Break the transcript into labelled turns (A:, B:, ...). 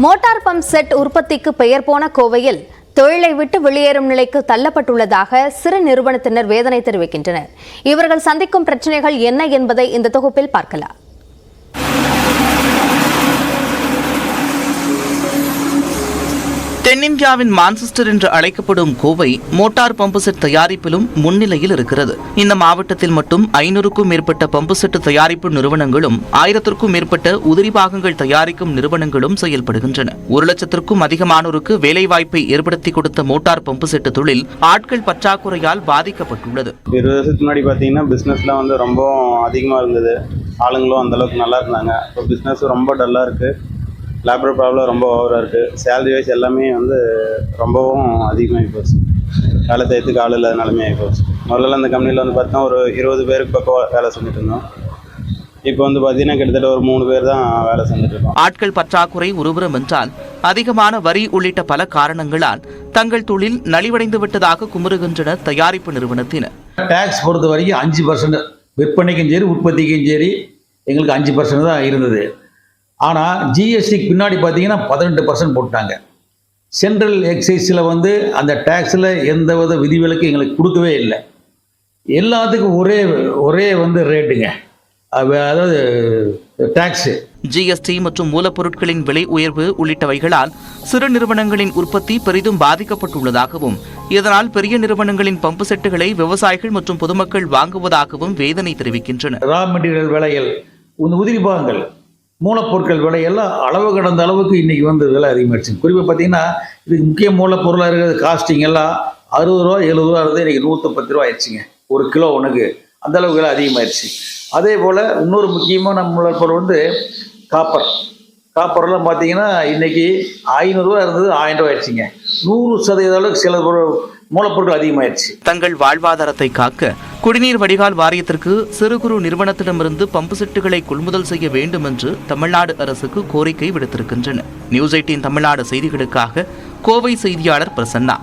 A: Motor pump set உற்பத்திக்கு பெயர் போன கோவையில் தொழிலை விட்டு வெளியேறும் நிலைக்கு தள்ளப்பட்டுள்ளதாக சிறு நிறுவனத்தினர் வேதனை தெரிவிக்கின்றனர். இவர்கள் சந்திக்கும் பிரச்சனைகள் என்ன என்பதை இந்த தொகுப்பில் பார்க்கலாம்.
B: தென்னிந்தியாவின் மான்செஸ்டர் என்று அழைக்கப்படும் கோவை மோட்டார் பம்பு செட் தயாரிப்பிலும் முன்னிலையில் இருக்கிறது. இந்த மாவட்டத்தில் மட்டும் 500க்கும் மேற்பட்ட பம்பு செட் தயாரிப்பு நிறுவனங்களும் 1000க்கும் மேற்பட்ட உதிரி பாகங்கள் தயாரிக்கும் நிறுவனங்களும் செயல்படுகின்றன. 1 லட்சத்திற்கும் அதிகமானோருக்கு வேலைவாய்ப்பை ஏற்படுத்தி கொடுத்த மோட்டார் பம்பு செட் தொழில் ஆட்கள் பற்றாக்குறையால் பாதிக்கப்பட்டுள்ளது.
C: 20 வருஷத்துக்கு முன்னாடி பார்த்தீங்கன்னா பிஸ்னஸ்லாம் ரொம்ப அதிகமாக இருந்தது. ஆளுங்களும் அந்தளவுக்கு நல்லா இருந்தாங்க. இப்போ பிஸ்னஸ் ரொம்ப டல்லாக இருக்குது. லேபர் ப்ராப்ளம் ரொம்ப ஓவராக இருக்குது. சேலரி வைஸ் எல்லாமே ரொம்பவும் அதிகமாகி போச்சு. வேலை செய்யறதுக்கு ஆள் இல்லாத நிலைமை ஆகி போச்சு. முதல்ல அந்த கம்பெனியில் பார்த்தா ஒரு 20 பேருக்கு பக்கம் வேலை செஞ்சுட்டு இருந்தோம். இப்போ பார்த்தீங்கன்னா கிட்டத்தட்ட ஒரு 3 பேர் தான் வேலை செஞ்சுட்டு இருக்கோம்.
B: ஆட்கள் பற்றாக்குறை ஒருபுறம் என்றால் அதிகமான வரி உள்ளிட்ட பல காரணங்களால் தங்கள் தொழில் நலிவடைந்து விட்டதாக குமுறுகின்றனர் தயாரிப்பு நிறுவனத்தினர்.
D: டேக்ஸ் பொறுத்த வரைக்கும் 5% விற்பனைக்கும் சரி உற்பத்திக்கும் சரி எங்களுக்கு 5% தான் இருந்தது. ஆனால் ஜிஎஸ்டிக்கு பின்னாடி பார்த்தீங்கன்னா 18% போட்டாங்க. சென்ட்ரல் எக்ஸைஸில் அந்த டேக்ஸில் எந்தவித விதிவிலக்கு எங்களுக்கு கொடுக்கவே இல்லை. எல்லாத்துக்கும் ஒரே ரேட்டுங்க, அதாவது டேக்ஸு.
B: ஜிஎஸ்டி மற்றும் மூலப்பொருட்களின் விலை உயர்வு உள்ளிட்டவைகளால் சிறு நிறுவனங்களின் உற்பத்தி பெரிதும் பாதிக்கப்பட்டுள்ளதாகவும் இதனால் பெரிய நிறுவனங்களின் பம்பு செட்டுகளை விவசாயிகள் மற்றும் பொதுமக்கள் வாங்குவதாகவும் வேதனை தெரிவிக்கின்றனர்.
D: ரா மெட்டீரியல் விலைகள், உதிரி பாகங்கள், மூலப்பொருட்கள் விலையெல்லாம் அளவு கடந்த அளவுக்கு இன்றைக்கி விலை அதிகமாகிடுச்சு. குறிப்பாக பார்த்தீங்கன்னா இதுக்கு முக்கிய மூலப்பொருளாக இருக்கிறது காஸ்டிங் எல்லாம் 60 ரூபா 70 ரூபா இருந்து இன்றைக்கி 110 ரூபா ஆயிடுச்சுங்க ஒரு கிலோ ஒன்றுக்கு. அந்த அளவுக்கு விலை அதிகமாகிடுச்சு. அதே போல் இன்னொரு முக்கியமான மூலப்பொருள் காப்பர்லாம் பார்த்தீங்கன்னா இன்றைக்கி 500 ரூபா இருந்தது 1000 ரூபா ஆயிடுச்சுங்க. 100% அளவுக்கு சில மூலப்பொருட்கள் அதிகமாயிடுச்சு.
B: தங்கள் வாழ்வாதாரத்தை காக்க குடிநீர் வடிகால் வாரியத்திற்கு சிறு குறு நிறுவனத்திடமிருந்து பம்பு செட்டுகளை கொள்முதல் செய்ய வேண்டும் என்று தமிழ்நாடு அரசுக்கு கோரிக்கை விடுத்திருக்கின்றனர். நியூஸ் 18 தமிழ்நாடு செய்திகளுக்காக கோவை செய்தியாளர் பிரசன்னா.